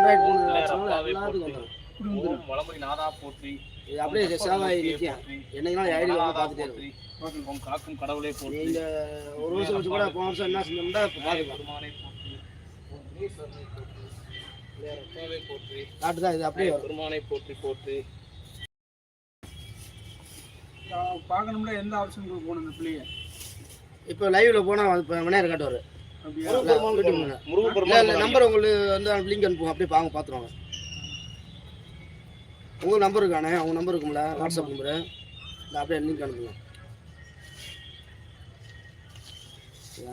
Android phone எல்லாத்துக்கும் வந்துடும். வளமுறை நாதா போற்றி. இது அப்படியே சேவாய் நிற்கும். என்னைக்குனாலும் ஐடி பார்த்துட்டே இருக்கும். காக்கும் கடவுளை போற்றி. நீங்கள் ஒரு வருஷம் வச்சு கூட போன வருஷம் என்ன செஞ்சோம்னா இப்போ பார்த்துக்கலாம். காட்டுதான் இது அப்படியே பெருமானை போற்றி போற்றி. பார்க்கணும்னா எந்த ஆப்ஷன் போகணும் இந்த பிள்ளைய? இப்போ லைவ்ல போனால் இப்போ விநாயகர் காட்டுவார். நம்பர் உங்களுக்கு வந்து லிங்க் அனுப்புவோம், அப்படியே பாங்க பார்த்துருவாங்க. உங்கள் நம்பர் இருக்கானே, அவங்க நம்பர் இருக்கும்ல, வாட்ஸ்அப் நம்பரு, இந்த அப்படியே லிங்க் அனுப்புங்க.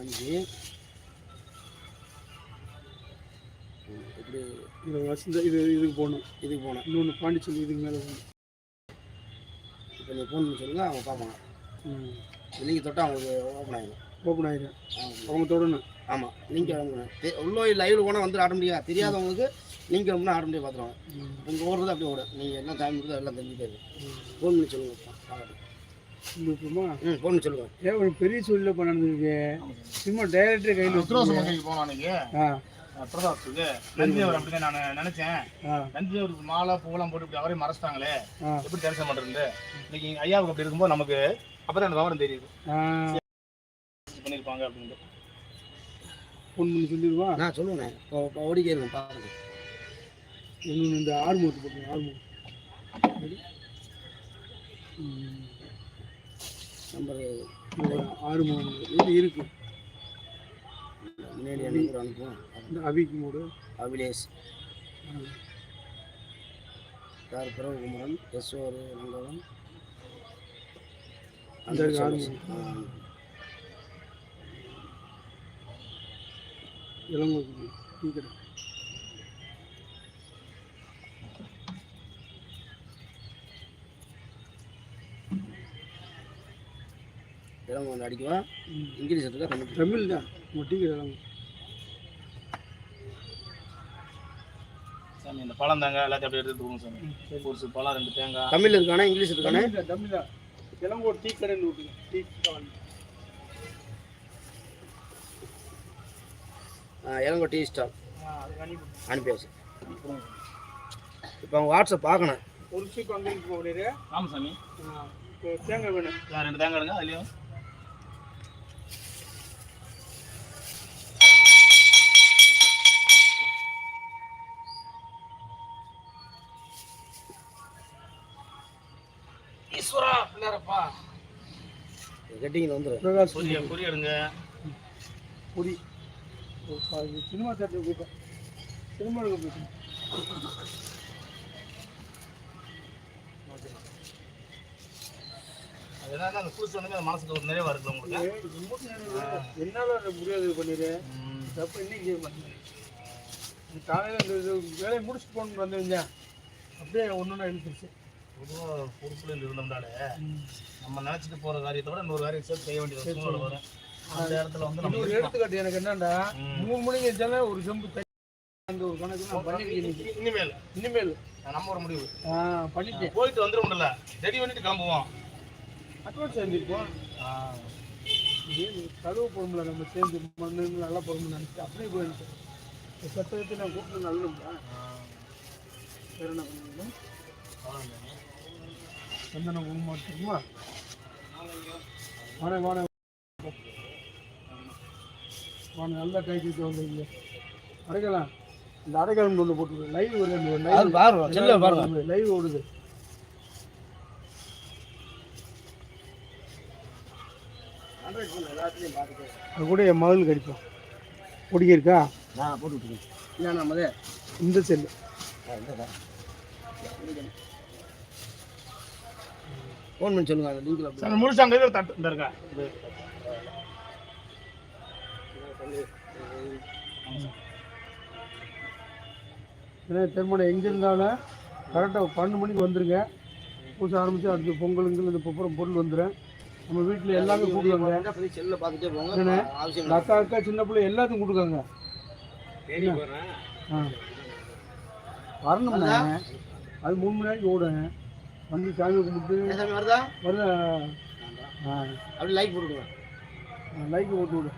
5 இப்படி இது வசந்த இதுக்கு போகணும். இதுக்கு போனேன். இன்னொன்று பாண்டிச்சேரி இதுக்கு மேலே போகணும். இப்போ நீங்கள் ஃபோன் பண்ணி சொல்லுங்கள், அவங்க பார்ப்பாங்க. லிங்க் தொட்டால் அவங்களுக்கு ஓப்பன் ஆகிடும். அவங்க தொடணும். ஆமாம், லிங்க் அனுப்புங்க. உள்ளே லைவில் போனால் வந்து ஆட்டோமேட்டிக்காக தெரியாதவங்களுக்கு லிங்க் அனுப்புனா ஆட்டோமேட்டிக்காக பார்த்துருவாங்க. உங்கள் ஓடுறது அப்படியே ஓடும். நீங்கள் என்ன டைம் கொடுத்தோ எல்லாம் தெரிஞ்சுட்டே இருக்கும். ஃபோன் பண்ணி சொல்லுங்கள். ஃபோன் பண்ணி சொல்லுங்கள். ஏன் ஒரு பெரிய சொல்லில் இப்போ நடந்துருக்கு. சும்மா டைரக்டர் கையில் போனோம் அன்னைக்கு. பிரதாப்க்கு நந்திதேவர் அப்படிதான் நான் நினைச்சேன். நந்திதேவருக்கு மாலை பூவெல்லாம் போட்டு இப்படி அவரையும் மறைச்சிட்டாங்களே, எப்படி தரிசனம் பண்றது? இன்னைக்கு ஐயாவுக்கு அப்படி இருக்கும்போது நமக்கு அப்பதான் அந்த விவரம் தெரியுது பண்ணிருப்பாங்க அப்படின்னு. ஃபோன் பண்ணி சொல்லிடுவா. நான் சொல்லுவேன். இப்போ ஓடிக்கே இருக்கும் பாருங்க. இன்னொன்று இந்த ஆறுமுகத்து போட்டு ஆறுமுகம் நம்பர் ஆறுமுகம் இது இருக்கு. முன்னாடி அனுப்பி அனுப்புவோம். இந்த அபிக்கு மூடு அபிலேஷ் யார் பிறகு குமரன் யஸ்வர் ரங்கவன் அந்த இளங்கோக்கு டீ கடை. இளங்கோ வந்து அடிக்குவா. இங்கிலீஷ் இருக்கா தமிழ் தான் டீ கடை இளங்கோ. சாமி இந்த பழம் தாங்க எல்லாத்தையும் அப்படியே எடுத்துட்டு போங்க சாமி. ஒரு பழம் 2 தேங்காய். தமிழ் இருக்கானே இங்கிலீஷ் இருக்கானே? தமிழ் தான். இளங்கோ டீ கடைன்னு விட்டுங்க. Tea stall. Ilango tea stall அனுப்பியாச்சு. இப்போ அவங்க வாட்ஸ்அப் பார்க்கணும். ஒரு சீப்பு அங்கே போகிறீரு. ஆமாம் சாமி. தேங்காய் வேணும். 2 தேங்காய் எடுங்க. அதுலேயும் ஈஸ்வரா பிள்ளையாரப்பா கட்டிங்க வந்துடும். பொரி எடுங்க. பொரி சினிமா தேட்டருக்கு போயிட்டேன். சினிமா எடுக்க போயிட்டேன். அதனால அந்த புதுசு வந்து அந்த மனசுக்கு ஒரு நிறைவா இருக்குல்ல உங்களுக்கு. என்னால் முடியாது பண்ணிடு. தப்பு இன்னைக்கு செய்ய மாட்டேன். காலையில் இந்த வேலையை முடிச்சுட்டு போகணுன்னு வந்துருங்க. அப்படியே ஒன்று எழுத்துருச்சு. பொதுவாக பொறுப்புல இருந்தோம்னாலே நம்ம நினச்சிட்டு போகிற காரியத்தை விட 100 காரியம் சேர்த்து செய்ய வேண்டிய சூழ்நிலை வரும். அந்த இடத்துல வந்து நம்ம ஒரு எடுத்துக்காட்டு எனக்கு என்னன்னா 3 மணிக்கு வச்சாலும் ஒரு செம்பு அந்த ஒரு கணக்கு நான் பண்ணி இனிமேல் நம்ம ஒரு முடிவு பண்ணிட்டேன். போயிட்டு வந்துடும்ல, ரெடி பண்ணிட்டு கிளம்புவோம். அட்வான்ஸ் சேர்ந்துருப்போம். கழுவு பொறுமில்ல நம்ம சேர்ந்து மண்ணு நல்லா பொறுமை நினச்சிட்டு அப்படியே போயிடுச்சு. சட்டத்தை நான் கூப்பிட்டு நல்லுங்களா வேறு என்ன பண்ணுவீங்க? சந்தனம் குங்குமம் வச்சுக்குமா? வாங்க நல்லா கை தூக்கி வந்துருங்க. அடைக்கலாம். இந்த அடைக்காலம் ஒன்று போட்டு லைவ் வருது. லைவ் ஓடுது. அது கூட என் மகள் கடிப்போம். பொடிக்க இருக்கா? நான் போட்டு விட்டுருக்கேன். இல்லை நம்ம இந்த செல்லு ஃபோன் பண்ணி சொல்லுங்க. அந்த லிங்க்ல முழுசாங்க இந்த இருக்கா திருமணம் எங்கே இருந்தாலும் கரெக்டாக 12 மணிக்கு வந்துடுங்க. பூசை ஆரம்பித்து அடுத்து பொங்கலுங்க இந்த பொருள் வந்துடும். நம்ம வீட்டில் எல்லாமே கூப்பிடுவாங்க. செல்லில் பார்த்துட்டே போங்க. அக்கா சின்ன பிள்ளை எல்லாத்தையும் கொடுக்காங்க. வரணும்னா அது 3 மணி நேரம் ஓடுங்க. வந்து சாமி கும்பிட்டு வருதா வருதா அப்படி லைக் போட்டுவிடுங்க. லைக் போட்டு விடு.